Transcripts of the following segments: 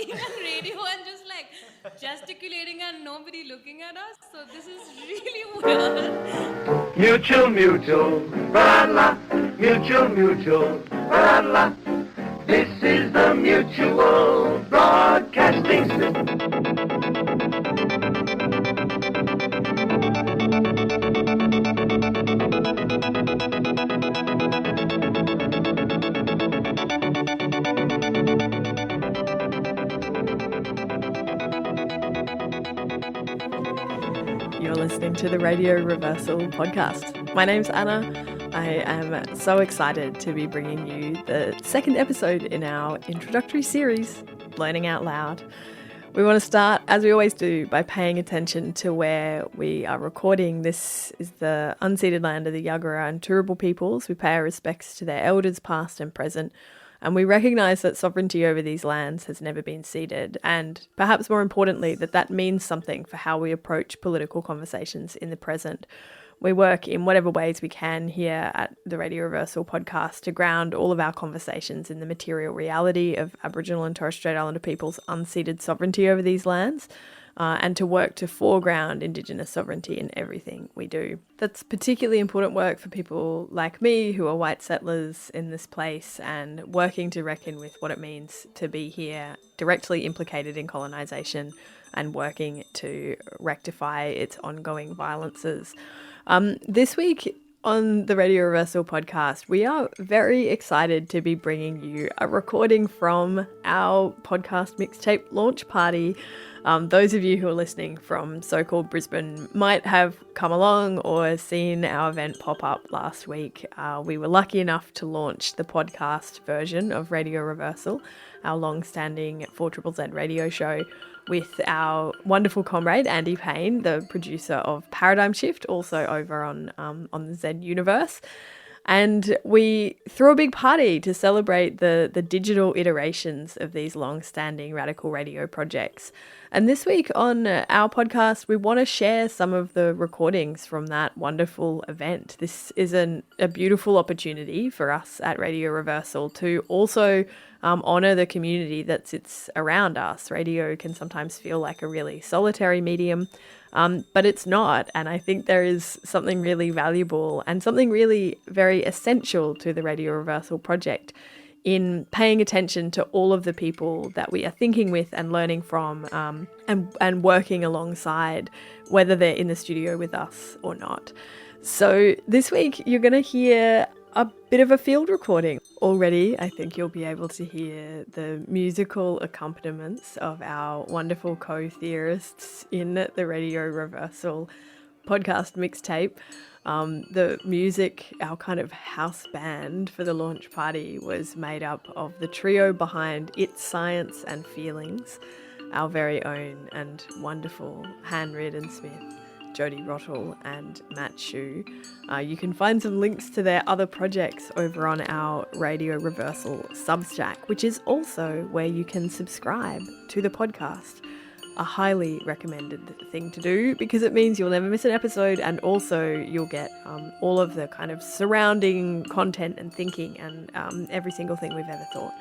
talking on radio and just like gesticulating and nobody looking at us. So this is really weird. Mutual, la mutual, la. This is the Mutual Broadcasting System. You're listening to the Radio Reversal podcast. My name's Anna. I am so excited to be bringing you the second episode in our introductory series, Learning Out Loud. We want to start, as we always do, by paying attention to where we are recording. This is the unceded land of the Gogglebox and Turrbal peoples. We pay our respects to their elders, past and present, and we recognise that sovereignty over these lands has never been ceded, and perhaps more importantly, that means something for how we approach political conversations in the present. We work in whatever ways we can here at the Radio Reversal podcast to ground all of our conversations in the material reality of Aboriginal and Torres Strait Islander people's unceded sovereignty over these lands, and to work to foreground Indigenous sovereignty in everything we do. That's particularly important work for people like me who are white settlers in this place and working to reckon with what it means to be here, directly implicated in colonisation and working to rectify its ongoing violences. This week on the Radio Reversal podcast, we are very excited to be bringing you a recording from our podcast Mixtape launch party. Those of you who are listening from so-called Brisbane might have come along or seen our event pop up last week. We were lucky enough to launch the podcast version of Radio Reversal, our long-standing 4ZZZ radio show, with our wonderful comrade Andy Paine, the producer of Paradigm Shift, also over on the Z Universe. And we threw a big party to celebrate the digital iterations of these long-standing radical radio projects. And this week on our podcast, we want to share some of the recordings from that wonderful event. This is a beautiful opportunity for us at Radio Reversal to also honour the community that sits around us. Radio can sometimes feel like a really solitary medium, but it's not. And I think there is something really valuable and something really very essential to the Radio Reversal project in paying attention to all of the people that we are thinking with and learning from, and working alongside, whether they're in the studio with us or not. So this week you're going to hear a bit of a field recording. Already, I think you'll be able to hear the musical accompaniments of our wonderful co-theorists in the Radio Reversal podcast Mixtape. The music, our kind of house band for the launch party, was made up of the trio behind It's Science and Feelings, our very own and wonderful Han Reardon-Smith, Jody Rottle and Matt Shue. You can find some links to their other projects over on our Radio Reversal Substack, which is also where you can subscribe to the podcast. A highly recommended thing to do because it means you'll never miss an episode, and also you'll get all of the kind of surrounding content and thinking and every single thing we've ever thought.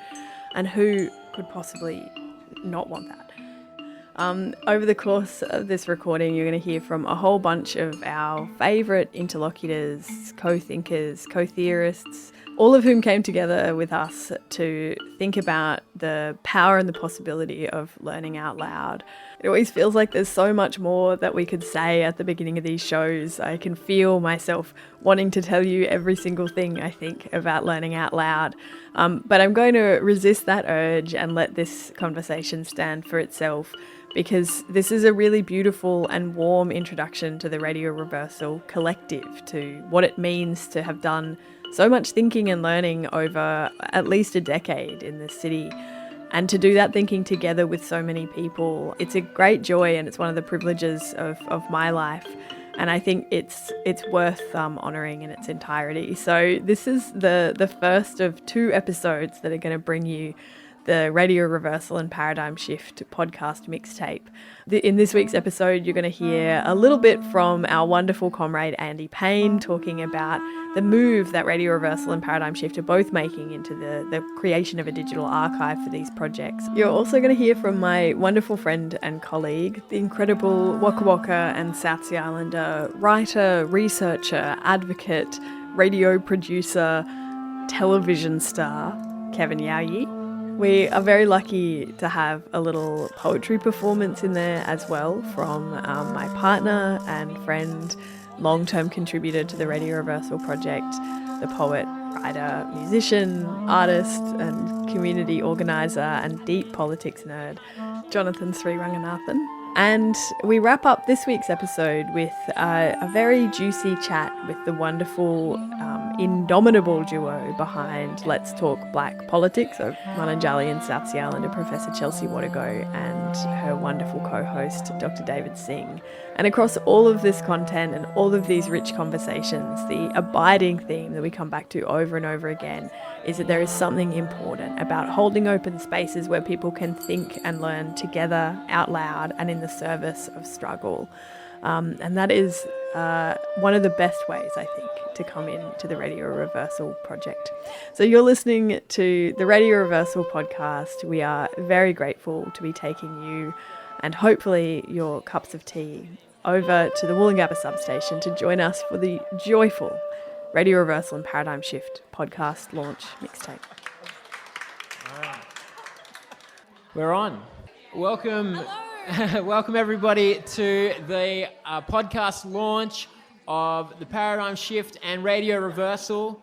And who could possibly not want that? Over the course of this recording, you're going to hear from a whole bunch of our favourite interlocutors, co-thinkers, co-theorists, all of whom came together with us to think about the power and the possibility of learning out loud. It always feels like there's so much more that we could say at the beginning of these shows. I can feel myself wanting to tell you every single thing I think about learning out loud. But I'm going to resist that urge and let this conversation stand for itself, because this is a really beautiful and warm introduction to the Radio Reversal collective, to what it means to have done so much thinking and learning over at least a decade in this city, and to do that thinking together with so many people. It's a great joy, and it's one of the privileges of my life, and I think it's worth honouring in its entirety. So this is the first of two episodes that are going to bring you the Radio Reversal and Paradigm Shift podcast mixtape. In this week's episode, you're going to hear a little bit from our wonderful comrade Andy Paine talking about the move that Radio Reversal and Paradigm Shift are both making into the creation of a digital archive for these projects. You're also going to hear from my wonderful friend and colleague, the incredible Waka Waka and South Sea Islander writer, researcher, advocate, radio producer, television star, Kevin Yow Yeh. We are very lucky to have a little poetry performance in there as well from my partner and friend, long-term contributor to the Radio Reversal project, the poet, writer, musician, artist and community organiser and deep politics nerd, Jonathan Sri Ranganathan. And we wrap up this week's episode with a very juicy chat with the wonderful, indomitable duo behind Let's Talk Black Politics of Mununjalli and South Sea Islander Professor Chelsea Watergo and her wonderful co-host Dr. David Singh. And across all of this content and all of these rich conversations, the abiding theme that we come back to over and over again is that there is something important about holding open spaces where people can think and learn together out loud and in the service of struggle. And that is one of the best ways, I think, to come into the Radio Reversal project. So you're listening to the Radio Reversal podcast. We are very grateful to be taking you and hopefully your cups of tea over to the Woolloongabba substation to join us for the joyful Radio Reversal and Paradigm Shift podcast launch mixtape. We're on. Welcome. Welcome everybody to the podcast launch of the Paradigm Shift and Radio Reversal.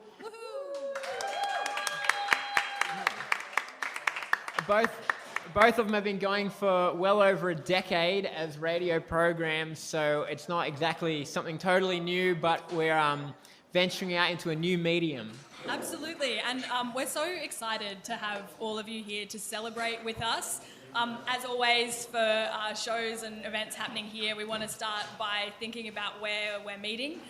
Both of them have been going for well over a decade as radio programs, so it's not exactly something totally new, but we're venturing out into a new medium. Absolutely, and we're so excited to have all of you here to celebrate with us. As always, for shows and events happening here, we want to start by thinking about where we're meeting.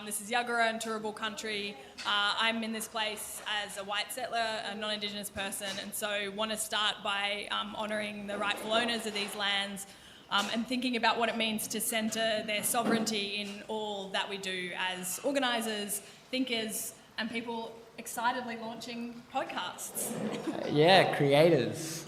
This is Yuggera and Turrbal country. I'm in this place as a white settler, a non-Indigenous person, and so want to start by honouring the rightful owners of these lands and thinking about what it means to centre their sovereignty in all that we do as organisers, thinkers, and people excitedly launching podcasts. Yeah, creators.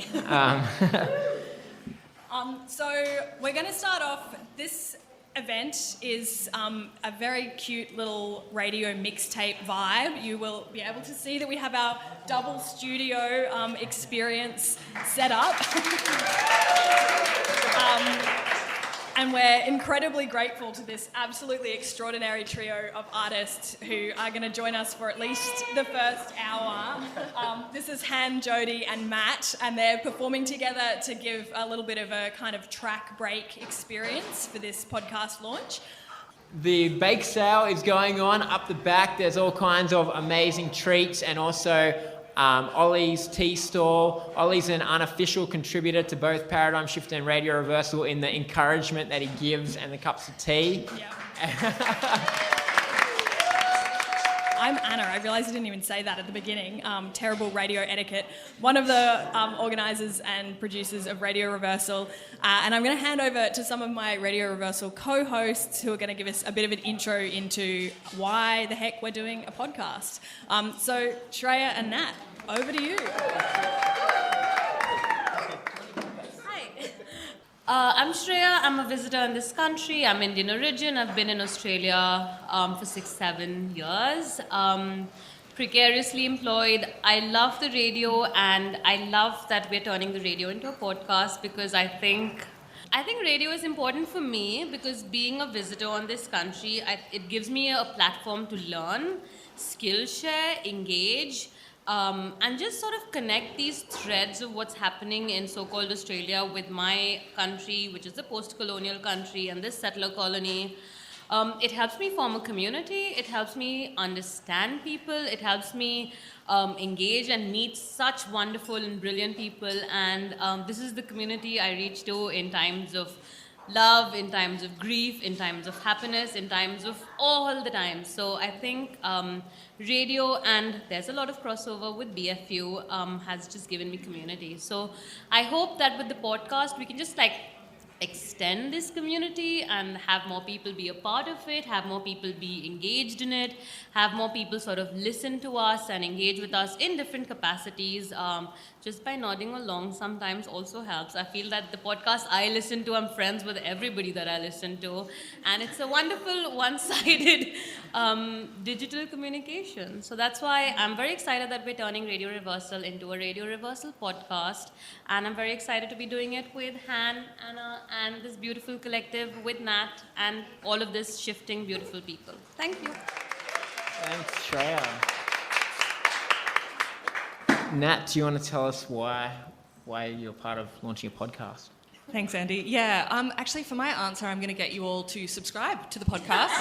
So we're going to start off. This event is a very cute little radio mixtape vibe. You will be able to see that we have our double studio experience set up. And we're incredibly grateful to this absolutely extraordinary trio of artists who are going to join us for at least the first hour. This is Han, Jody and Matt, and they're performing together to give a little bit of a kind of track break experience for this podcast launch. The bake sale is going on up the back. There's all kinds of amazing treats and also Ollie's tea stall. Ollie's an unofficial contributor to both Paradigm Shift and Radio Reversal in the encouragement that he gives and the cups of tea. Yeah. I'm Anna. I realised I didn't even say that at the beginning. Terrible radio etiquette. One of the organisers and producers of Radio Reversal. And I'm going to hand over to some of my Radio Reversal co-hosts who are going to give us a bit of an intro into why the heck we're doing a podcast. So Shreya and Nat, over to you. I'm Shreya. I'm a visitor in this country. I'm Indian origin. I've been in Australia for 6-7 years. Precariously employed. I love the radio, and I love that we're turning the radio into a podcast because I think radio is important for me because being a visitor on this country, it gives me a platform to learn, skill share, engage, and just sort of connect these threads of what's happening in so-called Australia with my country, which is a post-colonial country, and this settler colony. It helps me form a community, it helps me understand people, it helps me engage and meet such wonderful and brilliant people, and this is the community I reach to in times of love, in times of grief, in times of happiness, in times of all the times. So I think radio, and there's a lot of crossover with BFU, has just given me community. So I hope that with the podcast, we can just like extend this community and have more people be a part of it, have more people be engaged in it, have more people sort of listen to us and engage with us in different capacities. Just by nodding along sometimes also helps. I feel that the podcast I listen to, I'm friends with everybody that I listen to, and it's a wonderful one-sided digital communication. So that's why I'm very excited that we're turning Radio Reversal into a Radio Reversal podcast, and I'm very excited to be doing it with Han, Anna, and this beautiful collective with Nat, and all of this shifting beautiful people. Thank you. Thanks, Shreya. Nat, do you want to tell us why you're part of launching a podcast? Thanks, Andy. Yeah, actually, for my answer, I'm going to get you all to subscribe to the podcast.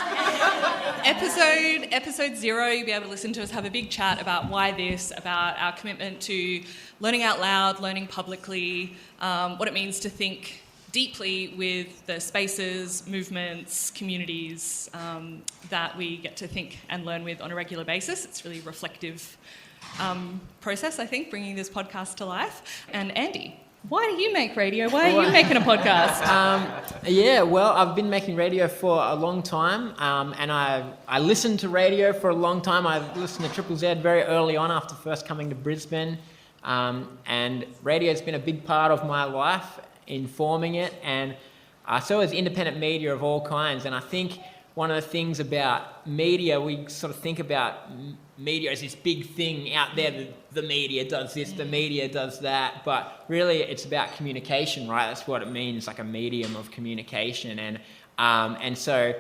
episode 0, you'll be able to listen to us have a big chat about why this, about our commitment to learning out loud, learning publicly, what it means to think deeply with the spaces, movements, communities that we get to think and learn with on a regular basis. It's really reflective process, I think, bringing this podcast to life. And Andy, why do you make radio? Why are you making a podcast? Yeah, well, I've been making radio for a long time, and I listened to radio for a long time. I listened to Triple Z very early on after first coming to Brisbane, and radio's been a big part of my life, informing it, and so is independent media of all kinds. And I think one of the things about media, we sort of think about media as this big thing out there, the media does this, the media does that, but really it's about communication, right? That's what it means, like a medium of communication. And so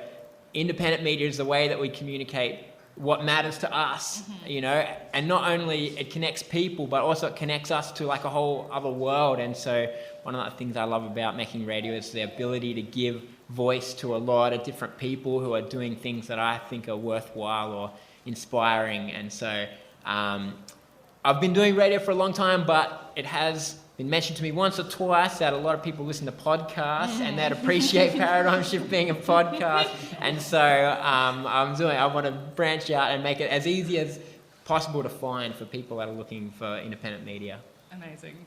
independent media is the way that we communicate what matters to us, you know, and not only it connects people, but also it connects us to like a whole other world. And so one of the things I love about making radio is the ability to give voice to a lot of different people who are doing things that I think are worthwhile or inspiring. And so I've been doing radio for a long time, but it has been mentioned to me once or twice that a lot of people listen to podcasts and that appreciate Paradigm Shift being a podcast. And so I want to branch out and make it as easy as possible to find for people that are looking for independent media. Amazing.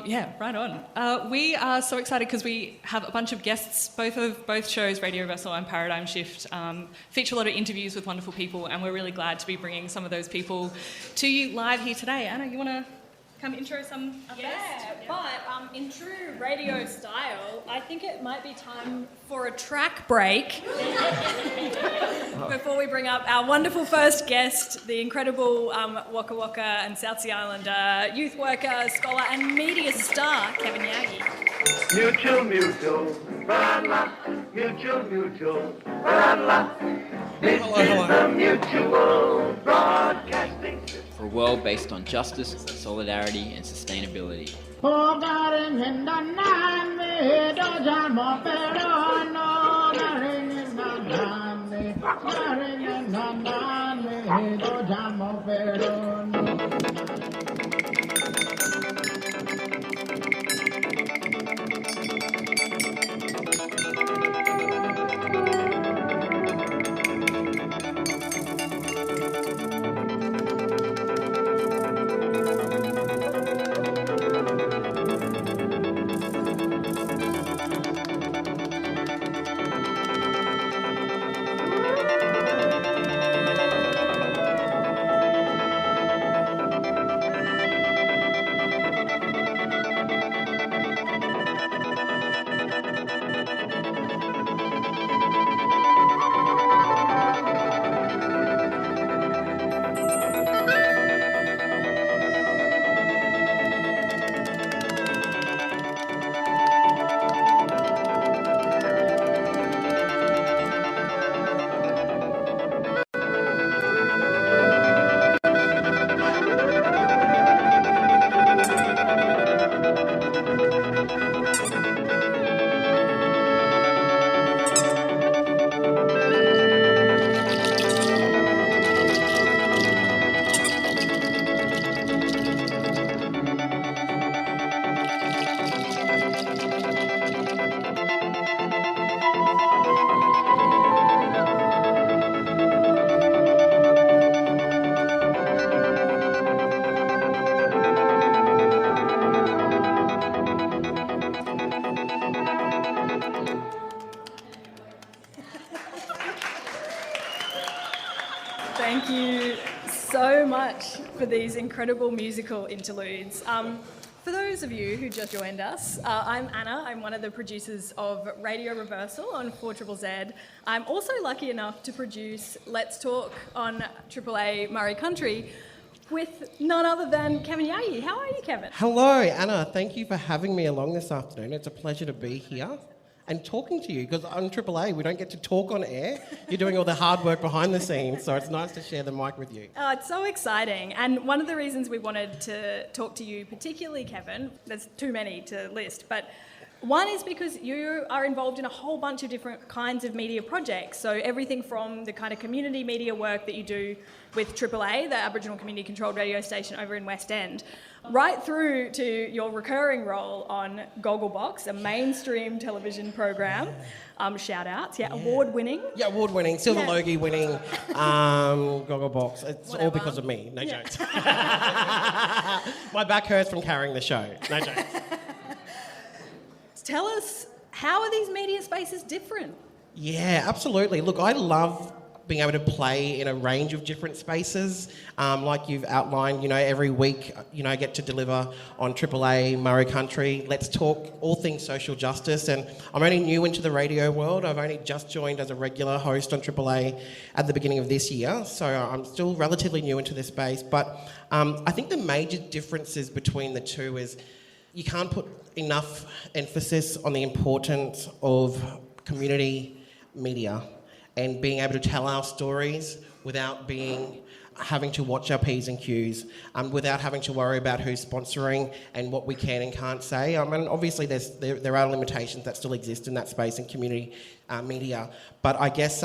Yeah, right on. We are so excited because we have a bunch of guests. Both shows, Radio Reversal and Paradigm Shift, feature a lot of interviews with wonderful people, and we're really glad to be bringing some of those people to you live here today. Anna, you want to come intro some of But in true radio style, I think it might be time for a track break before we bring up our wonderful first guest, the incredible Waka Waka and South Sea Islander youth worker, scholar and media star, Kevin Yow Yeh. Mutual, ra-la, mutual, ra-la. This is the Mutual Broadcasting System. For a world based on justice, solidarity, and sustainability. so much for these incredible musical interludes. For those of you who just joined us, I'm Anna. I'm one of the producers of Radio Reversal on 4ZZZ. I'm also lucky enough to produce Let's Talk on AAA Murray Country with none other than Kevin Yow Yeh. How are you, Kevin? Hello, Anna. Thank you for having me along this afternoon. It's a pleasure to be here and talking to you, because on AAA we don't get to talk on air. You're doing all the hard work behind the scenes, so it's nice to share the mic with you. Oh, it's so exciting. And one of the reasons we wanted to talk to you, particularly Kevin, there's too many to list, but one is because you are involved in a whole bunch of different kinds of media projects. So everything from the kind of community media work that you do with AAA, the Aboriginal Community Controlled Radio Station over in West End, right through to your recurring role on Gogglebox, a mainstream television program. Shout outs, award-winning. Yeah, award-winning, Silver Logie winning, Gogglebox. It's all because of me, no jokes. My back hurts from carrying the show, no jokes. Tell us, how are these media spaces different? Yeah, absolutely. Look, I love being able to play in a range of different spaces. Like you've outlined, every week, I get to deliver on AAA Murray Country. Let's talk all things social justice. And I'm only new into the radio world. I've only just joined as a regular host on AAA at the beginning of this year. So I'm still relatively new into this space. But I think the major differences between the two is you can't put enough emphasis on the importance of community media and being able to tell our stories without having to watch our P's and Q's, without having to worry about who's sponsoring and what we can and can't say. Obviously there are limitations that still exist in that space in community media, but I guess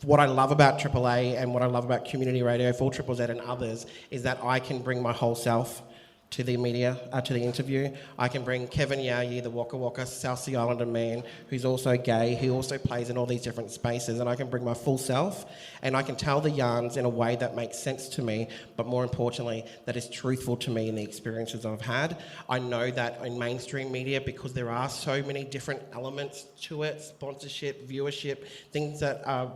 what I love about AAA and what I love about community radio for 4ZZZ and others is that I can bring my whole self to the media, to the interview. I can bring Kevin Yow Yeh, the Waka Waka South Sea Islander man, who's also gay, who also plays in all these different spaces, and I can bring my full self, and I can tell the yarns in a way that makes sense to me, but more importantly, that is truthful to me in the experiences I've had. I know that in mainstream media, because there are so many different elements to it, sponsorship, viewership, things that are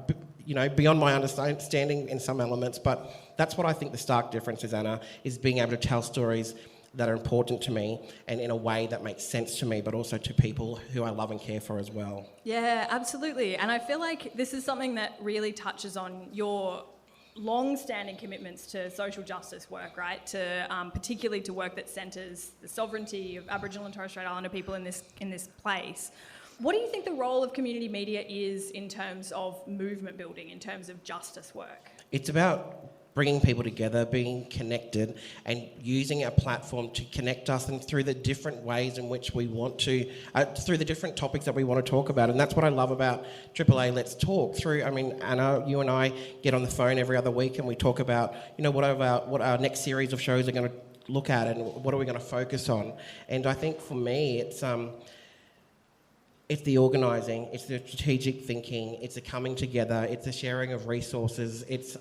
beyond my understanding in some elements, but that's what I think the stark difference is, Anna, is being able to tell stories that are important to me and in a way that makes sense to me, but also to people who I love and care for as well. Yeah, absolutely. And I feel like this is something that really touches on your long-standing commitments to social justice work, right? To particularly to work that centres the sovereignty of Aboriginal and Torres Strait Islander people in this place. What do you think the role of community media is in terms of movement building, in terms of justice work? It's about bringing people together, being connected, and using a platform to connect us and through the different ways in which we want to, through the different topics that we want to talk about. And that's what I love about AAA Let's Talk. Anna, you and I get on the phone every other week and we talk about, what our next series of shows are going to look at and what are we going to focus on. And I think for me, it's the organising, it's the strategic thinking, it's the coming together, it's the sharing of resources, it's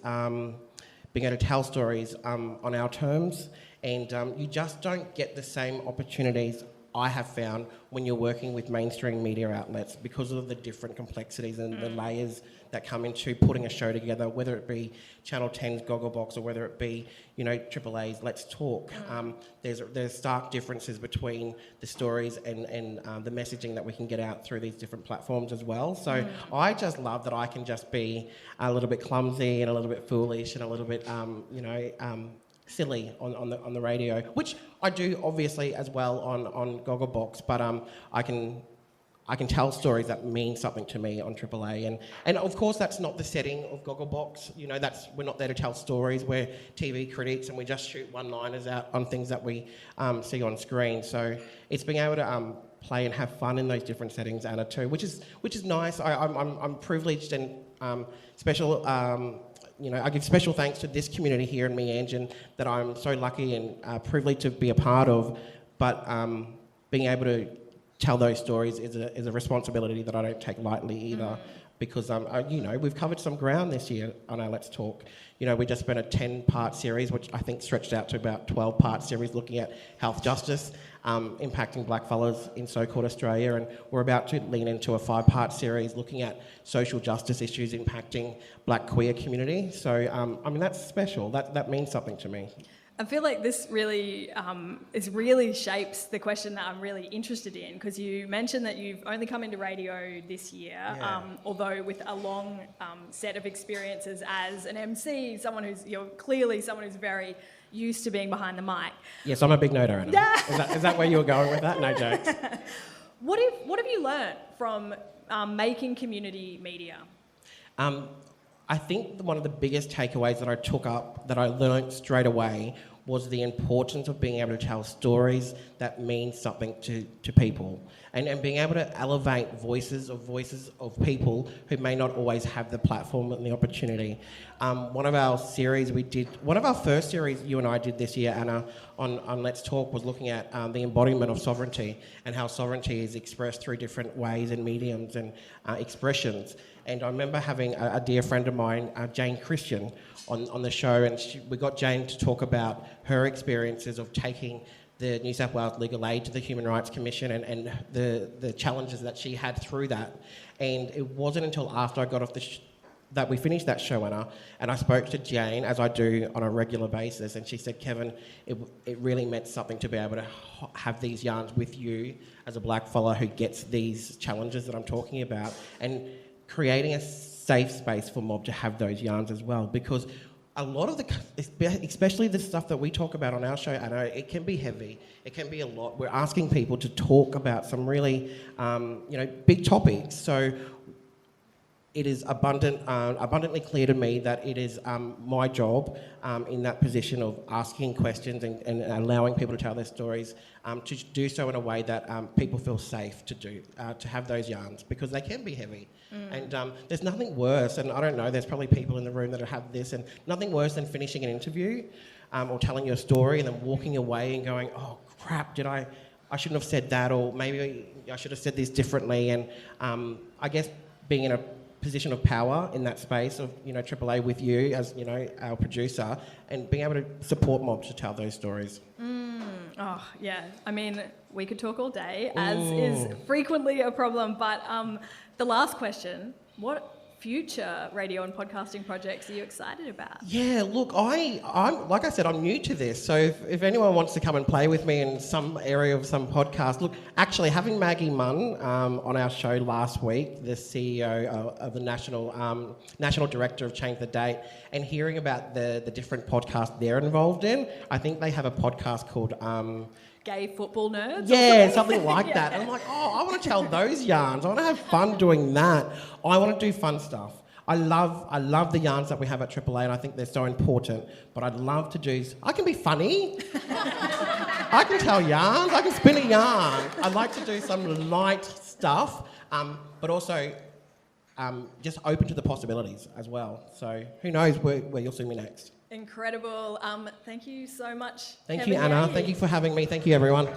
being able to tell stories on our terms, and you just don't get the same opportunities I have found when you're working with mainstream media outlets because of the different complexities and the layers that come into putting a show together, whether it be Channel 10's Gogglebox or whether it be, AAA's Let's Talk. There's stark differences between the stories and the messaging that we can get out through these different platforms as well. So I just love that I can just be a little bit clumsy and a little bit foolish and a little bit, silly on the radio, which I do obviously as well on Gogglebox, but I can tell stories that mean something to me on AAA, and of course that's not the setting of Gogglebox. We're not there to tell stories. We're TV critics and we just shoot one-liners out on things that we see on screen. So it's being able to play and have fun in those different settings, Anna, too, which is nice. I'm privileged and special. I give special thanks to this community here in Meanjin that I'm so lucky and privileged to be a part of. But being able to tell those stories is a responsibility that I don't take lightly either, because we've covered some ground this year on our Let's Talk. We just spent a 10-part series, which I think stretched out to about 12-part series, looking at health justice impacting blackfellas in so-called Australia, and we're about to lean into a 5-part series looking at social justice issues impacting black queer community. So, that's special. That means something to me. I feel like this really shapes the question that I'm really interested in, because you mentioned that you've only come into radio this year, although with a long set of experiences as an MC, you're clearly someone who's very used to being behind the mic. Yes, I'm a big noter, Anna. Is that where you were going with that? No jokes. What have you learnt from making community media? I think one of the biggest takeaways that I took up, that I learnt straight away, was the importance of being able to tell stories that mean something to people, and being able to elevate voices of people who may not always have the platform and the opportunity. One of our first series you and I did this year, Anna, on Let's Talk, was looking at the embodiment of sovereignty and how sovereignty is expressed through different ways and mediums and expressions. And I remember having a dear friend of mine, Jane Christian, on the show, and we got Jane to talk about her experiences of taking the New South Wales legal aid to the Human Rights Commission and the challenges that she had through that. And it wasn't until after I got off that we finished that show, Anna, and I spoke to Jane, as I do on a regular basis, and she said, Kevin, it really meant something to be able to have these yarns with you as a black fella who gets these challenges that I'm talking about, and creating a safe space for mob to have those yarns as well, because a lot of especially the stuff that we talk about on our show, Anna, it can be heavy, it can be a lot. We're asking people to talk about some really, big topics. So it is abundantly clear to me that it is my job in that position of asking questions and allowing people to tell their stories, to do so in a way that people feel safe to have those yarns, because they can be heavy. And there's nothing worse, and I don't know, there's probably people in the room that have this, and nothing worse than finishing an interview or telling your story and then walking away and going, oh crap, I shouldn't have said that, or maybe I should have said this differently. And I guess being in a position of power in that space of Triple A with you as our producer, and being able to support mobs to tell those stories. Oh yeah, I mean, we could talk all day, as is frequently a problem, but the last question, what future radio and podcasting projects are you excited about? Yeah, look, I'm like I said, I'm new to this, so if anyone wants to come and play with me in some area of some podcast, look, actually having Maggie Munn on our show last week, the CEO of the National Director of Change the Date, and hearing about the different podcasts they're involved in, I think they have a podcast called... Gay football nerds? Yeah, something like that. And I'm like, I want to tell those yarns. I want to have fun doing that. I want to do fun stuff. I love the yarns that we have at Triple A, and I think they're so important. But I'd love to do... I can be funny. I can tell yarns. I can spin a yarn. I'd like to do some light stuff, but also just open to the possibilities as well. So who knows where you'll see me next. Incredible. Thank you so much. Thank you, Anna. Thank you for having me. Thank you, everyone.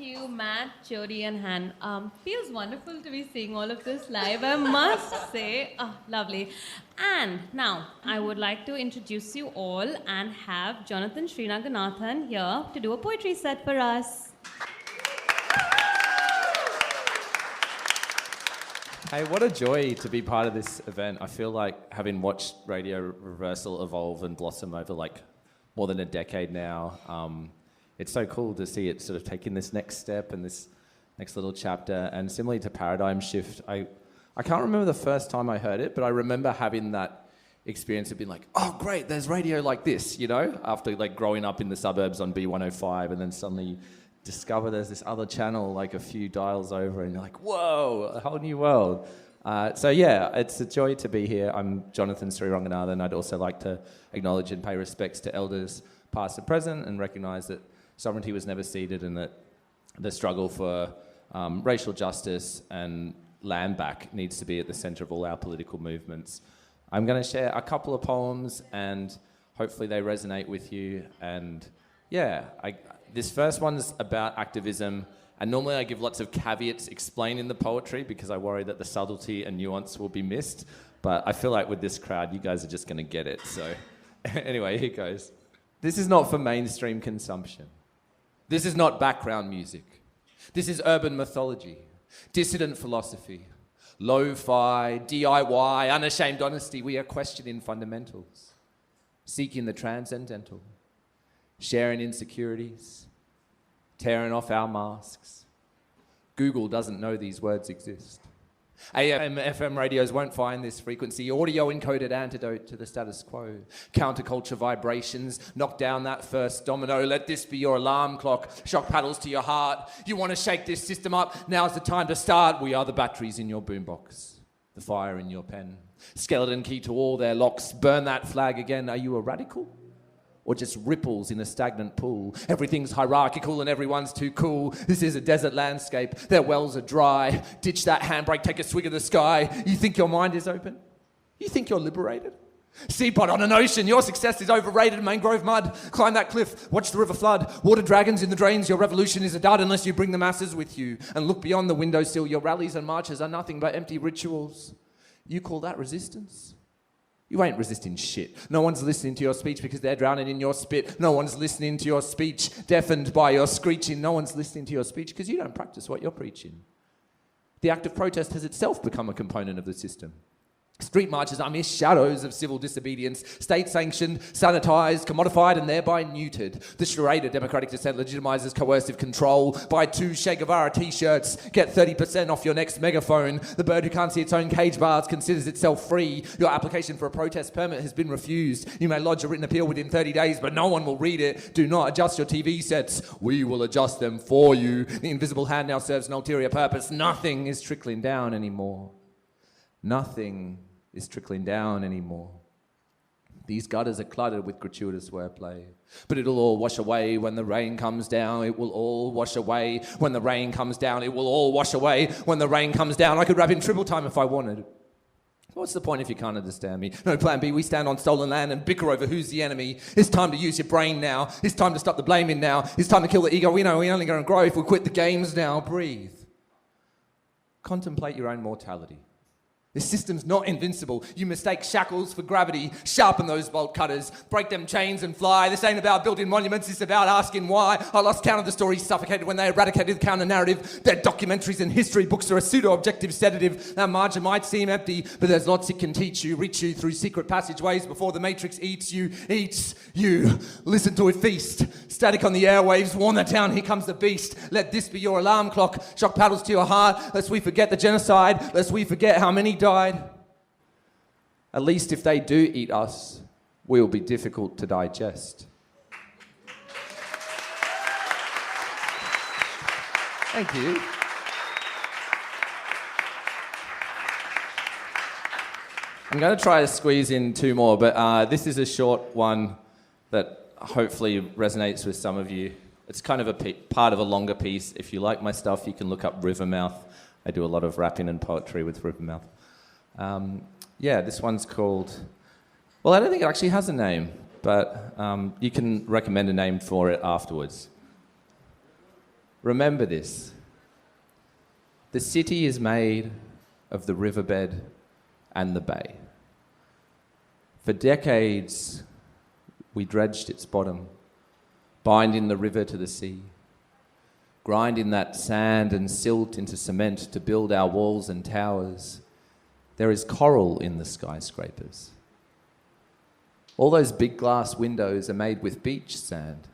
you, Matt, Jody, and Han. Feels wonderful to be seeing all of this live, I must say. Oh, lovely. And now, I would like to introduce you all and have Jonathan Srinaganathan here to do a poetry set for us. Hey, what a joy to be part of this event. I feel like having watched Radio Reversal evolve and blossom over like more than a decade now, it's so cool to see it sort of taking this next step and this next little chapter. And similarly to Paradigm Shift, I can't remember the first time I heard it, but I remember having that experience of being like, oh great, there's radio like this, you know, after like growing up in the suburbs on B105 and then suddenly discover there's this other channel like a few dials over and you're like, whoa, a whole new world. So yeah, it's a joy to be here. I'm Jonathan Sriranganathan. I'd also like to acknowledge and pay respects to elders past and present and recognise that sovereignty was never ceded and that the struggle for racial justice and land back needs to be at the centre of all our political movements. I'm going to share a couple of poems and hopefully they resonate with you. And yeah, this first one's about activism. And normally I give lots of caveats explaining the poetry because I worry that the subtlety and nuance will be missed. But I feel like with this crowd, you guys are just going to get it. So anyway, here goes. This is not for mainstream consumption. This is not background music. This is urban mythology, dissident philosophy, lo-fi, DIY, unashamed honesty. We are questioning fundamentals, seeking the transcendental, sharing insecurities, tearing off our masks. Google doesn't know these words exist. AM, FM radios won't find this frequency. Audio encoded antidote to the status quo. Counterculture vibrations. Knock down that first domino. Let this be your alarm clock. Shock paddles to your heart. You want to shake this system up? Now's the time to start. We are the batteries in your boombox. The fire in your pen. Skeleton key to all their locks. Burn that flag again. Are you a radical? Or just ripples in a stagnant pool? Everything's hierarchical and everyone's too cool. This is a desert landscape. Their wells are dry. Ditch that handbrake, take a swig of the sky. You think your mind is open? You think you're liberated? Seapot on an ocean, your success is overrated. Mangrove mud, climb that cliff, watch the river flood. Water dragons in the drains, your revolution is a dud unless you bring the masses with you. And look beyond the windowsill, your rallies and marches are nothing but empty rituals. You call that resistance? You ain't resisting shit. No one's listening to your speech because they're drowning in your spit. No one's listening to your speech, deafened by your screeching. No one's listening to your speech because you don't practice what you're preaching. The act of protest has itself become a component of the system. Street marches are mere shadows of civil disobedience, state-sanctioned, sanitised, commodified and thereby neutered. The charade of democratic dissent legitimises coercive control. Buy 2 Che Guevara t-shirts, get 30% off your next megaphone. The bird who can't see its own cage bars considers itself free. Your application for a protest permit has been refused. You may lodge a written appeal within 30 days, but no one will read it. Do not adjust your TV sets. We will adjust them for you. The invisible hand now serves an ulterior purpose. Nothing is trickling down anymore. Nothing is trickling down anymore. These gutters are cluttered with gratuitous wordplay. But it'll all wash away when the rain comes down. It will all wash away when the rain comes down. It will all wash away when the rain comes down. I could rap in triple time if I wanted. What's the point if you can't understand me? No plan B, we stand on stolen land and bicker over who's the enemy. It's time to use your brain now. It's time to stop the blaming now. It's time to kill the ego. We know we're only going to grow if we quit the games now. Breathe. Contemplate your own mortality. This system's not invincible. You mistake shackles for gravity. Sharpen those bolt cutters. Break them chains and fly. This ain't about building monuments. It's about asking why. I lost count of the stories suffocated when they eradicated the counter-narrative. Their documentaries and history books are a pseudo-objective sedative. That margin might seem empty, but there's lots it can teach you. Reach you through secret passageways before the matrix eats you. Listen to it feast. Static on the airwaves. Warn the town, here comes the beast. Let this be your alarm clock. Shock paddles to your heart. Lest we forget the genocide. Lest we forget how many died. At least if they do eat us, we will be difficult to digest. Thank you. I'm going to try to squeeze in 2 more, but this is a short one that hopefully resonates with some of you. It's kind of a part of a longer piece. If you like my stuff, you can look up Rivermouth. I do a lot of rapping and poetry with Rivermouth. This one's called... Well, I don't think it actually has a name, but you can recommend a name for it afterwards. remember this. The city is made of the riverbed and the bay. For decades, we dredged its bottom, binding the river to the sea, grinding that sand and silt into cement to build our walls and towers. There is coral in the skyscrapers. All those big glass windows are made with beach sand.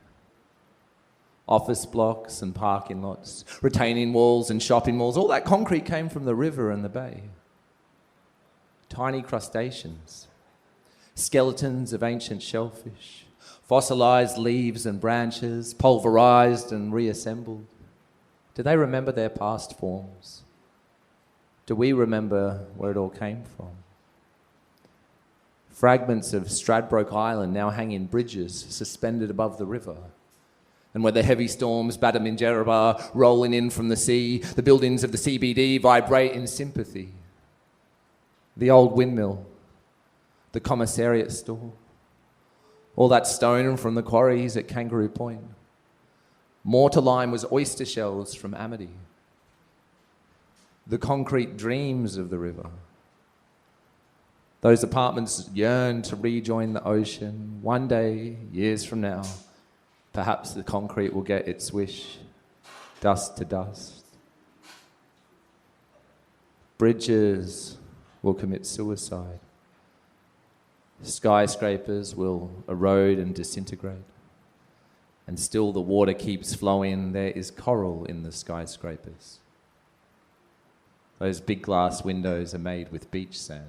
Office blocks and parking lots, retaining walls and shopping malls, all that concrete came from the river and the bay. Tiny crustaceans, skeletons of ancient shellfish, fossilized leaves and branches, pulverized and reassembled. Do they remember their past forms? Do we remember where it all came from? Fragments of Stradbroke Island now hang in bridges suspended above the river. And where the heavy storms batter Minjerribah rolling in from the sea, the buildings of the CBD vibrate in sympathy. The old windmill, the commissariat store, all that stone from the quarries at Kangaroo Point. Mortar lime was oyster shells from Amity. The concrete dreams of the river. Those apartments yearn to rejoin the ocean. One day, years from now, perhaps the concrete will get its wish, dust to dust. Bridges will commit suicide. Skyscrapers will erode and disintegrate. And still the water keeps flowing. There is coral in the skyscrapers. Those big glass windows are made with beach sand.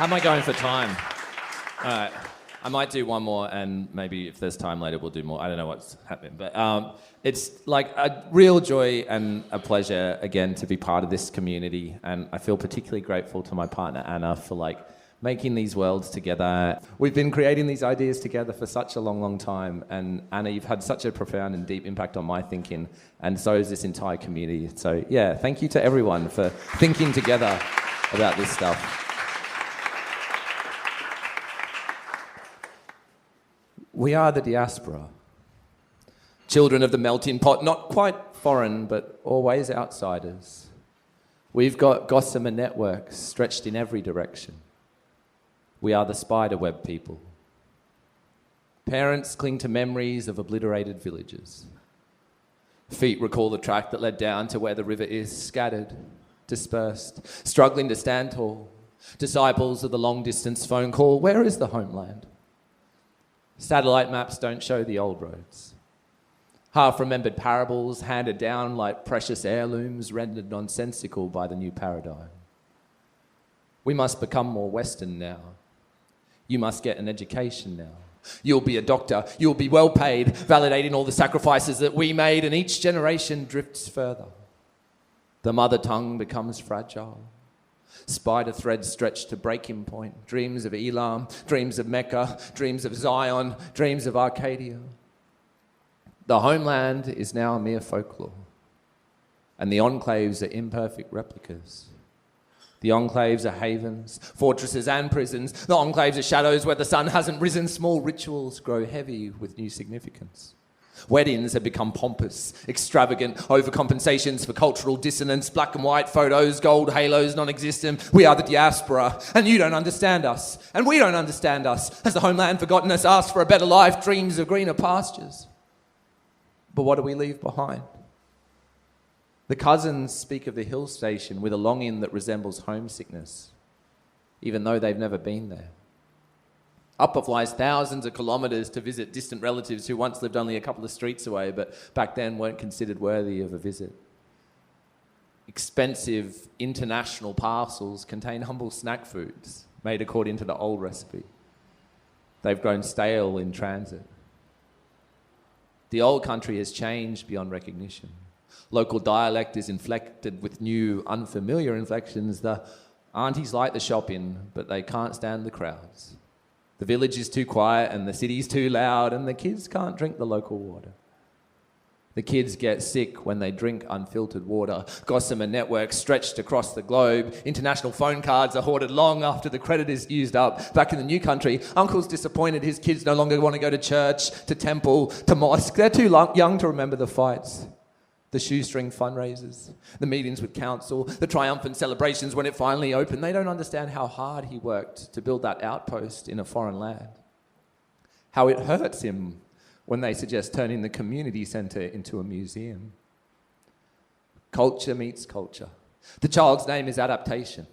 How am I going for time? All right. I might do one more, and maybe if there's time later, we'll do more. I don't know what's happening. But it's like a real joy and a pleasure, again, to be part of this community. And I feel particularly grateful to my partner, Anna, for making these worlds together. We've been creating these ideas together for such a long, long time. And Anna, you've had such a profound and deep impact on my thinking. And so has this entire community. So yeah, thank you to everyone for thinking together about this stuff. We are the diaspora, children of the melting pot, not quite foreign, but always outsiders. We've got gossamer networks stretched in every direction. We are the spiderweb people. Parents cling to memories of obliterated villages. Feet recall the track that led down to where the river is, scattered, dispersed, struggling to stand tall. Disciples of the long-distance phone call, where is the homeland? Satellite maps don't show the old roads. Half-remembered parables handed down like precious heirlooms rendered nonsensical by the new paradigm. We must become more Western now. You must get an education now. You'll be a doctor. You'll be well paid, validating all the sacrifices that we made, and each generation drifts further. The mother tongue becomes fragile. Spider threads stretch to breaking point. Dreams of Elam, dreams of Mecca, dreams of Zion, dreams of Arcadia. The homeland is now a mere folklore, and the enclaves are imperfect replicas. The enclaves are havens, fortresses and prisons. The enclaves are shadows where the sun hasn't risen. Small rituals grow heavy with new significance. Weddings have become pompous, extravagant, overcompensations for cultural dissonance, black and white photos, gold halos, non-existent. We are the diaspora, and you don't understand us, and we don't understand us. Has the homeland forgotten us, asked for a better life, dreams of greener pastures? But what do we leave behind? The cousins speak of the hill station with a longing that resembles homesickness, even though they've never been there. Upper flies thousands of kilometres to visit distant relatives who once lived only a couple of streets away, but back then weren't considered worthy of a visit. Expensive international parcels contain humble snack foods made according to the old recipe. They've grown stale in transit. The old country has changed beyond recognition. Local dialect is inflected with new, unfamiliar inflections. The aunties like the shopping, but they can't stand the crowds. The village is too quiet and the city's too loud and the kids can't drink the local water. The kids get sick when they drink unfiltered water. Gossamer networks stretched across the globe. International phone cards are hoarded long after the credit is used up. Back in the new country, uncle's disappointed his kids no longer want to go to church, to temple, to mosque. They're too young to remember the fights, the shoestring fundraisers, the meetings with council, the triumphant celebrations when it finally opened. They don't understand how hard he worked to build that outpost in a foreign land. How it hurts him when they suggest turning the community centre into a museum. Culture meets culture. The child's name is adaptation.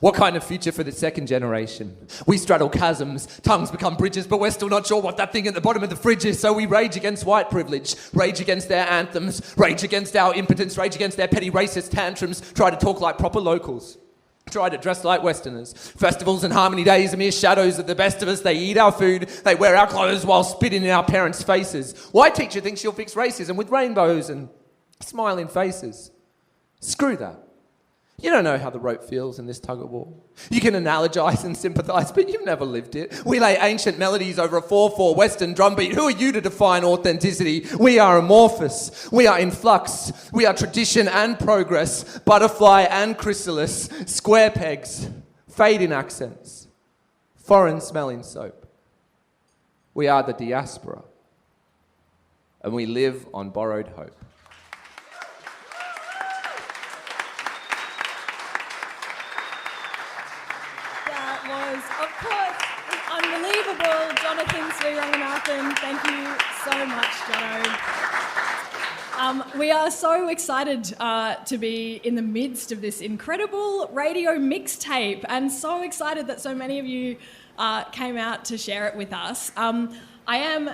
What kind of future for the second generation? We straddle chasms, tongues become bridges, but we're still not sure what that thing at the bottom of the fridge is, so we rage against white privilege, rage against their anthems, rage against our impotence, rage against their petty racist tantrums, try to talk like proper locals. Try to dress like Westerners. Festivals and harmony days are mere shadows of the best of us. They eat our food, they wear our clothes while spitting in our parents' faces. White teacher thinks she'll fix racism with rainbows and smiling faces. Screw that. You don't know how the rope feels in this tug-of-war. You can analogize and sympathize, but you've never lived it. We lay ancient melodies over a 4/4 Western drumbeat. Who are you to define authenticity? We are amorphous. We are in flux. We are tradition and progress, butterfly and chrysalis, square pegs, fading accents, foreign-smelling soap. We are the diaspora, and we live on borrowed hope. Unbelievable, Jonathan Sriranganathan. Thank you so much, Jono. We are so excited to be in the midst of this incredible radio mixtape, and so excited that so many of you came out to share it with us. I am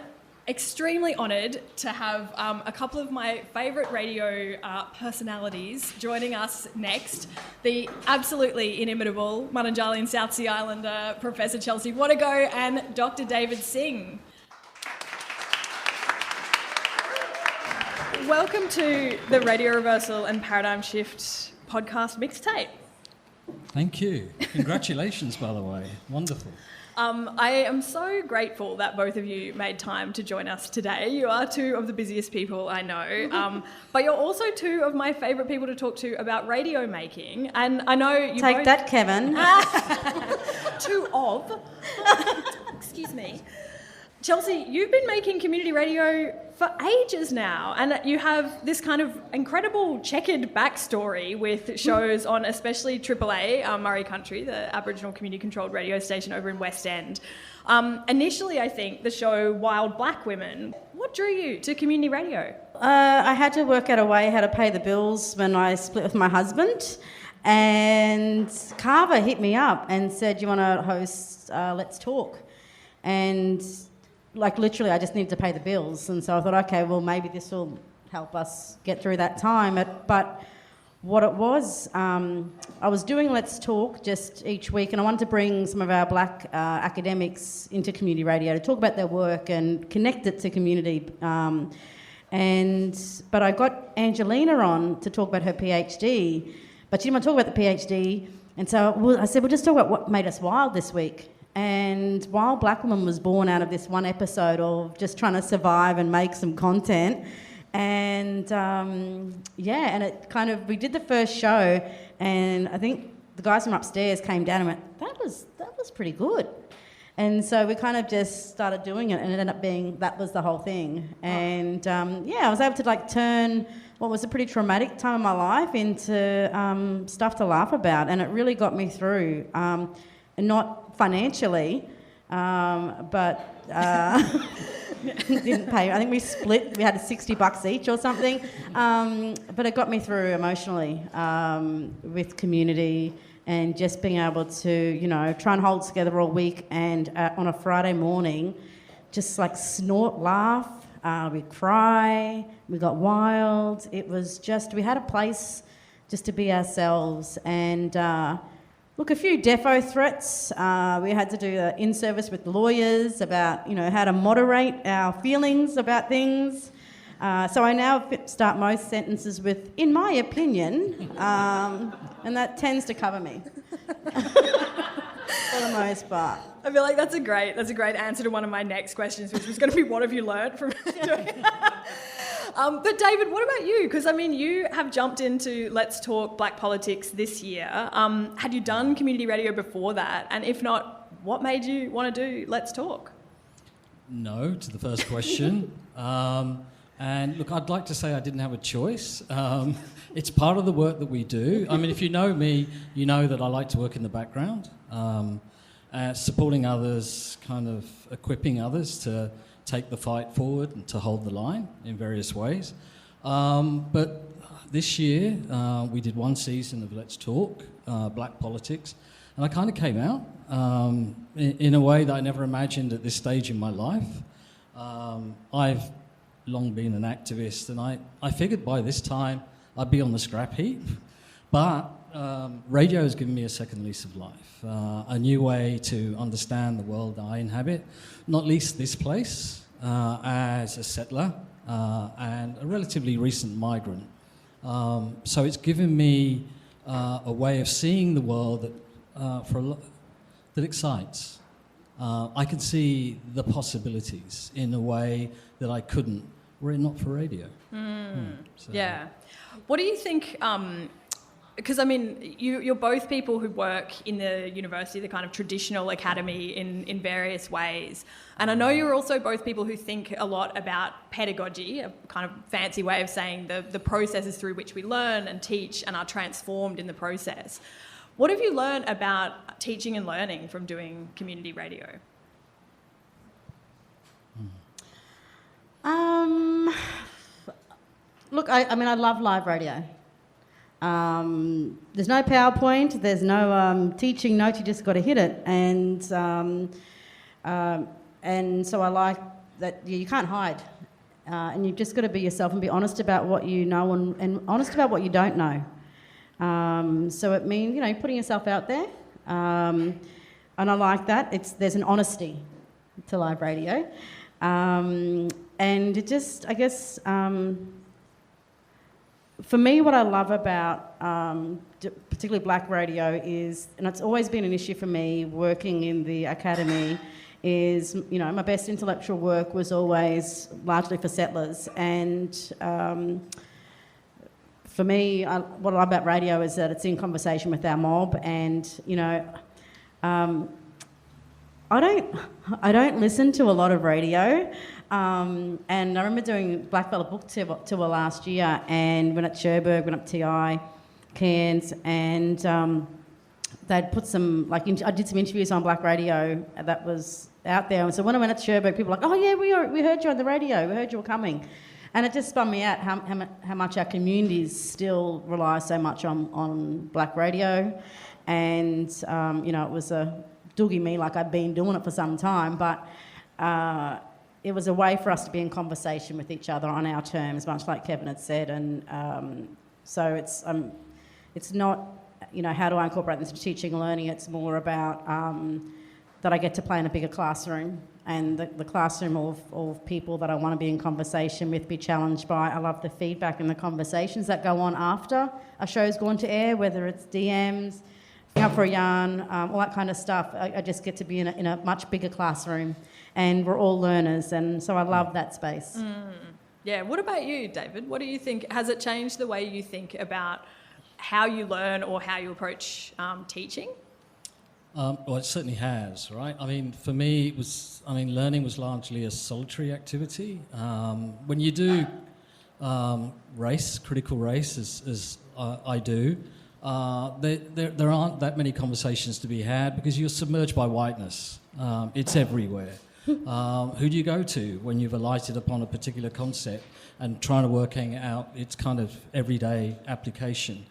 extremely honoured to have a couple of my favourite radio personalities joining us next. The absolutely inimitable Mununjali and South Sea Islander, Professor Chelsea Wadago and Dr. David Singh. Welcome to the Radio Reversal and Paradigm Shift podcast mixtape. Thank you. Congratulations, by the way. Wonderful. I am so grateful that both of you made time to join us today. You are two of the busiest people I know, but you're also two of my favourite people to talk to about radio making. And I know you Take both... that, Kevin. Two of. Excuse me. Chelsea, you've been making community radio for ages now, and you have this kind of incredible checkered backstory with shows on especially AAA, Murray Country, the Aboriginal community-controlled radio station over in West End. Initially, I think, the show Wild Black Women. What drew you to community radio? I had to work out a way how to pay the bills when I split with my husband, and Carver hit me up and said, "You want to host Let's Talk?" And literally, I just needed to pay the bills. And so I thought, okay, well, maybe this will help us get through that time. But what it was, I was doing Let's Talk just each week, and I wanted to bring some of our black academics into community radio to talk about their work and connect it to community. But I got Angelina on to talk about her PhD, but she didn't want to talk about the PhD. And so I said, we'll just talk about what made us wild this week. And Wild Black Woman was born out of this one episode of just trying to survive and make some content. And and it kind of, we did the first show, and I think the guys from upstairs came down and went, that was pretty good. And so we kind of just started doing it, and it ended up being, that was the whole thing. And I was able to turn what was a pretty traumatic time in my life into stuff to laugh about, and it really got me through. And not financially, but didn't pay. I think we split. We had $60 each or something. But it got me through emotionally with community and just being able to, try and hold together all week, and on a Friday morning, just snort, laugh. We cry. We got wild. It was just, we had a place just to be ourselves. And look, a few defo threats. We had to do an in-service with lawyers about, how to moderate our feelings about things. So I now start most sentences with, in my opinion, and that tends to cover me for the most part. I feel like that's a great answer to one of my next questions, which was going to be, what have you learnt from doing But David, what about you? Because I mean, you have jumped into Let's Talk Black Politics this year. Had you done community radio before that? And if not, what made you want to do Let's Talk? No, to the first question. And look, I'd like to say I didn't have a choice. It's part of the work that we do. I mean, if you know me, you know that I like to work in the background, supporting others, kind of equipping others to take the fight forward and to hold the line in various ways. But this year, we did one season of Let's Talk, Black Politics, and I kind of came out in a way that I never imagined at this stage in my life. I've long been an activist, and I figured by this time I'd be on the scrap heap. But radio has given me a second lease of life, a new way to understand the world that I inhabit, not least this place, as a settler and a relatively recent migrant. So it's given me a way of seeing the world that excites. I can see the possibilities in a way that I couldn't were it not for radio. So. Yeah. What do you think, because I mean, you're both people who work in the university, the kind of traditional academy in various ways. And I know you're also both people who think a lot about pedagogy, a kind of fancy way of saying the processes through which we learn and teach and are transformed in the process. What have you learned about teaching and learning from doing community radio? Look, I mean, I love live radio. There's no PowerPoint, there's no teaching notes, you just got to hit it. And so I like that you can't hide. And you've just got to be yourself and be honest about what you know and honest about what you don't know. So it means, you know, putting yourself out there. And I like that. There's an honesty to live radio. And it just, I guess, for me, what I love about particularly black radio is, and it's always been an issue for me working in the academy, is, you know, my best intellectual work was always largely for settlers. And for me, what I love about radio is that it's in conversation with our mob. And, you know, I don't listen to a lot of radio. And I remember doing Blackfella Book Tour last year, and went up Cherbourg, went up TI, Cairns, and they'd put some, like, I did some interviews on black radio that was out there. And so when I went up Cherbourg, people were like, oh yeah, we heard you on the radio, we heard you were coming. And it just spun me out how much our communities still rely so much on black radio. And, you know, it was a doogie me like I'd been doing it for some time, but it was a way for us to be in conversation with each other on our terms, much like Kevin had said. And so it's not, you know, how do I incorporate this into teaching and learning? It's more about that I get to play in a bigger classroom, and the classroom of people that I want to be in conversation with, be challenged by. I love the feedback and the conversations that go on after a show's gone to air, whether it's DMs, out for a yarn, all that kind of stuff. I just get to be in a much bigger classroom, and we're all learners, and so I love that space. Yeah, what about you, David? What do you think? Has it changed the way you think about how you learn or how you approach teaching? Well, it certainly has, right? I mean, for me, learning was largely a solitary activity. When you do critical race, as I do, there aren't that many conversations to be had because you're submerged by whiteness. It's everywhere. Who do you go to when you've alighted upon a particular concept and trying to work out its kind of everyday application?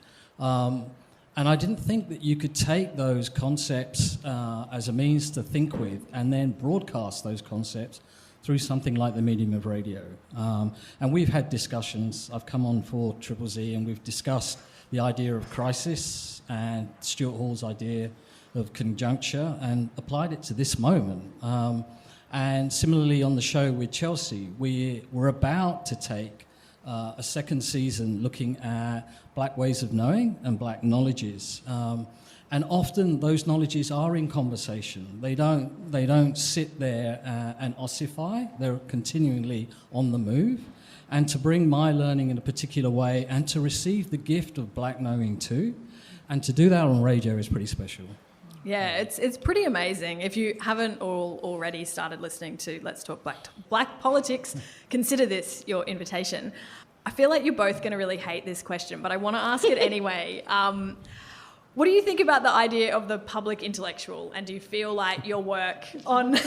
And I didn't think that you could take those concepts as a means to think with and then broadcast those concepts through something like the medium of radio. And we've had discussions. I've come on for Triple Z, and we've discussed the idea of crisis and Stuart Hall's idea of conjuncture and applied it to this moment. And similarly on the show with Chelsea, we're about to take a second season looking at black ways of knowing and black knowledges. And often those knowledges are in conversation. They don't sit there and ossify. They're continually on the move. and to bring my learning in a particular way and to receive the gift of black knowing too. And to do that on radio is pretty special. Yeah, it's pretty amazing. If you haven't already started listening to Let's Talk Black Politics, consider this your invitation. I feel like you're both going to really hate this question, but I want to ask it anyway. What do you think about the idea of the public intellectual, and do you feel like your work on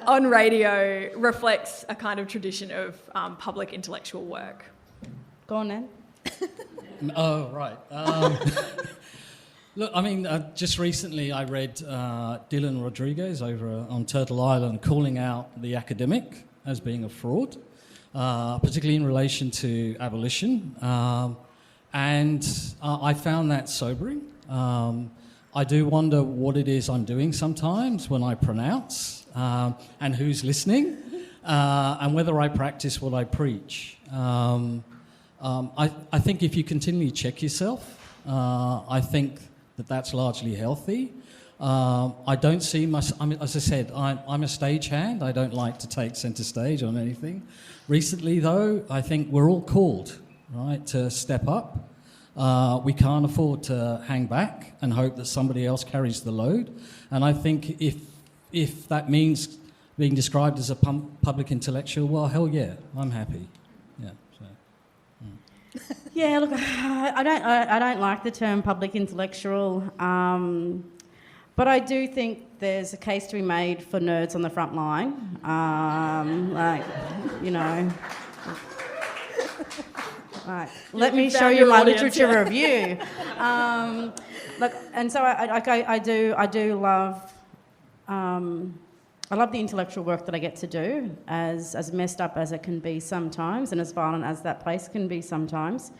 on radio reflects a kind of tradition of public intellectual work? Go on, Nan. Oh, right. Look, I mean, just recently I read Dylan Rodriguez over on Turtle Island calling out the academic as being a fraud, particularly in relation to abolition. And I found that sobering. I do wonder what it is I'm doing sometimes when I pronounce and who's listening and whether I practice what I preach. I think if you continually check yourself, I think that's largely healthy. I don't see as I said, I'm a stagehand. I don't like to take centre stage on anything. Recently, though, I think we're all called, right, to step up. We can't afford to hang back and hope that somebody else carries the load. And I think if that means being described as a public intellectual, well, hell yeah, I'm happy. Yeah. So. Yeah, look, I don't like the term public intellectual, but I do think there's a case to be made for nerds on the front line. Like, you know. Right. Let me show you my literature review. Look, and so I do love. I love the intellectual work that I get to do, as messed up as it can be sometimes, and as violent as that place can be sometimes.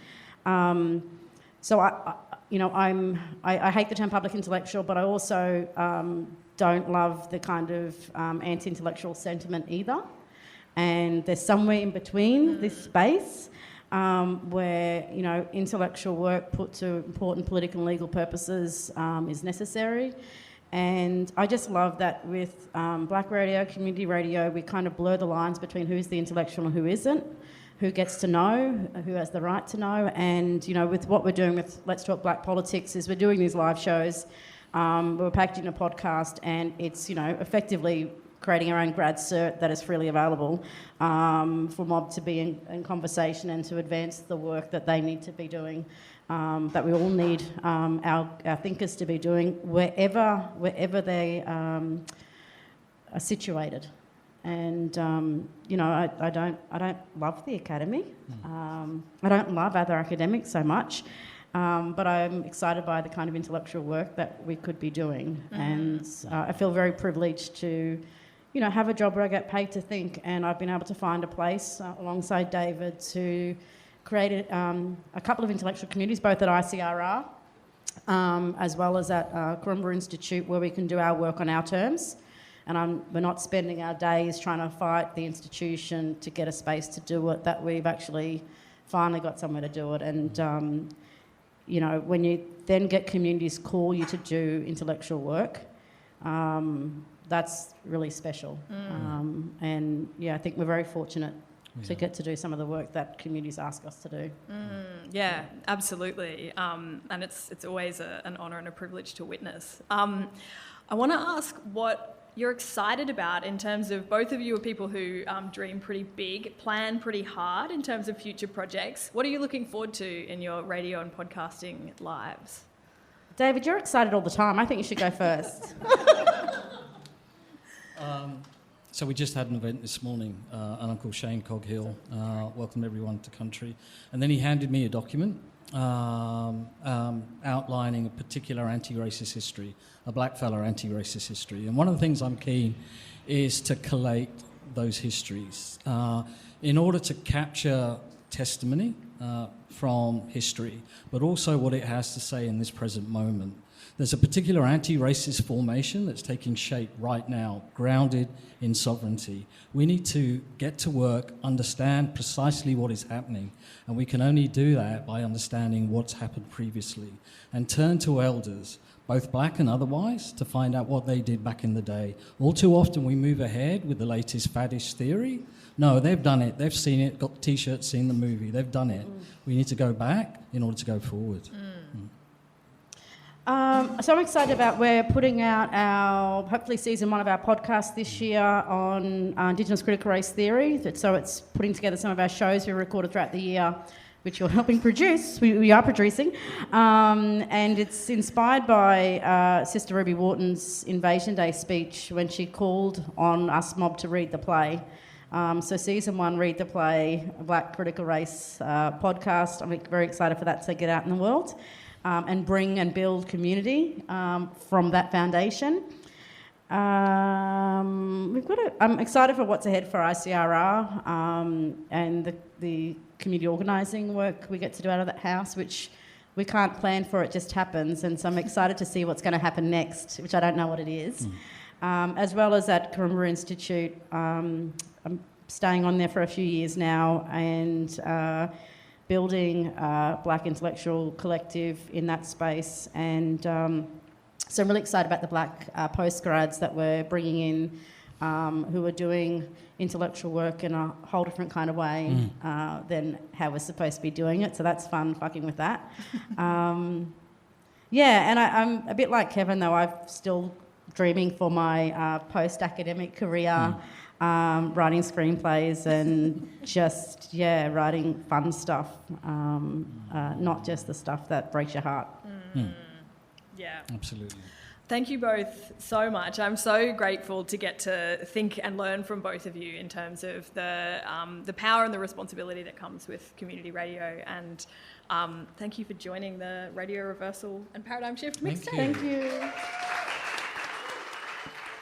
So I hate the term public intellectual, but I also don't love the kind of anti-intellectual sentiment either. And there's somewhere in between this space where intellectual work put to important political and legal purposes is necessary. And I just love that with black radio, community radio, we kind of blur the lines between who's the intellectual and who isn't, who gets to know, who has the right to know. And, with what we're doing with Let's Talk Black Politics is we're doing these live shows. We're packaging a podcast, and it's, effectively creating our own grad cert that is freely available for mob to be in conversation and to advance the work that they need to be doing. That we all need our thinkers to be doing wherever they are situated. And I don't love the academy. I don't love other academics so much, but I'm excited by the kind of intellectual work that we could be doing. And I feel very privileged to have a job where I get paid to think, and I've been able to find a place alongside David to create a couple of intellectual communities, both at ICRR as well as at Corumbra Institute, where we can do our work on our terms. And we're not spending our days trying to fight the institution to get a space to do it, that we've actually finally got somewhere to do it. And, when you then get communities call you to do intellectual work, that's really special. And, I think we're very fortunate to get to do some of the work that communities ask us to do. Yeah, absolutely. And it's always an honour and a privilege to witness. I want to ask what you're excited about in terms of, both of you are people who dream pretty big, plan pretty hard in terms of future projects. What are you looking forward to in your radio and podcasting lives? David, you're excited all the time. I think you should go first. So we just had an event this morning, and Uncle Shane Coghill welcomed everyone to country. And then he handed me a document outlining a particular anti-racist history, a blackfella anti-racist history. And one of the things I'm keen is to collate those histories in order to capture testimony from history, but also what it has to say in this present moment. There's a particular anti-racist formation that's taking shape right now, grounded in sovereignty. We need to get to work, understand precisely what is happening, and we can only do that by understanding what's happened previously, and turn to elders, both black and otherwise, to find out what they did back in the day. All too often we move ahead with the latest faddish theory. No, they've done it. They've seen it, got the T-shirts, seen the movie. They've done it. We need to go back in order to go forward. So I'm excited about we're putting out hopefully season 1 of our podcast this year on Indigenous critical race theory. So it's putting together some of our shows we recorded throughout the year, which you're helping produce. We are producing. And it's inspired by Sister Ruby Wharton's Invasion Day speech when she called on us mob to read the play. So season 1, Read the Play, a Black Critical Race podcast. I'm very excited for that to get out in the world. And bring and build community from that foundation. I'm excited for what's ahead for ICRR and the community organising work we get to do out of that house, which we can't plan for, it just happens. And so I'm excited to see what's going to happen next, which I don't know what it is. As well as at Karumbura Institute, I'm staying on there for a few years now and building a Black intellectual collective in that space. And so I'm really excited about the Black postgrads that we're bringing in who are doing intellectual work in a whole different kind of way than how we're supposed to be doing it. So that's fun, fucking with that. And I'm a bit like Kevin, though. I'm still dreaming for my post-academic career. Writing screenplays and just, writing fun stuff, not just the stuff that breaks your heart. Yeah. Absolutely. Thank you both so much. I'm so grateful to get to think and learn from both of you in terms of the power and the responsibility that comes with community radio. And thank you for joining the Radio Reversal and Paradigm Shift Mixtape. Thank you.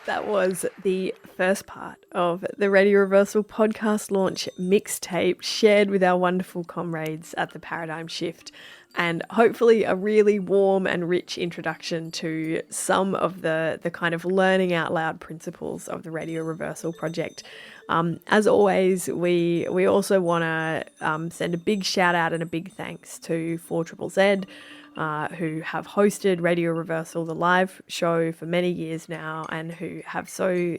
That was the first part of the Radio Reversal podcast launch mixtape shared with our wonderful comrades at the Paradigm Shift, and hopefully a really warm and rich introduction to some of the kind of learning out loud principles of the Radio Reversal project. As always, we also want to send a big shout out and a big thanks to 4ZZZ, who have hosted Radio Reversal, the live show, for many years now, and who have so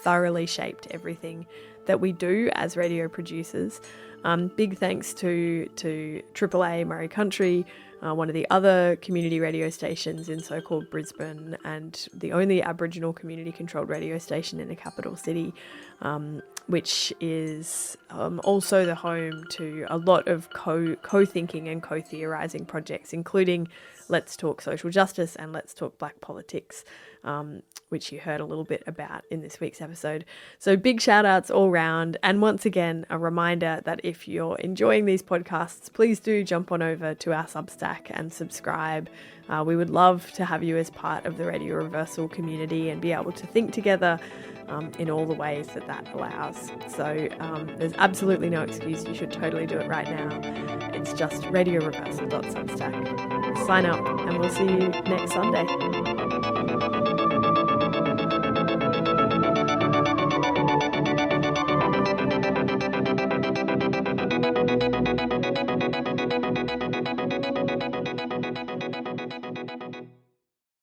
thoroughly shaped everything that we do as radio producers. Big thanks to AAA Murray Country, one of the other community radio stations in so-called Brisbane, and the only Aboriginal community-controlled radio station in the capital city, which is also the home to a lot of co-thinking and co-theorising projects, including Let's Talk Social Justice and Let's Talk Black Politics, which you heard a little bit about in this week's episode. So big shout outs all round. And once again, a reminder that if you're enjoying these podcasts, please do jump on over to our Substack and subscribe. We would love to have you as part of the Radio Reversal community and be able to think together in all the ways that allows. So there's absolutely no excuse. You should totally do it right now. It's just radioreversal.substack. Sign up and we'll see you next Sunday.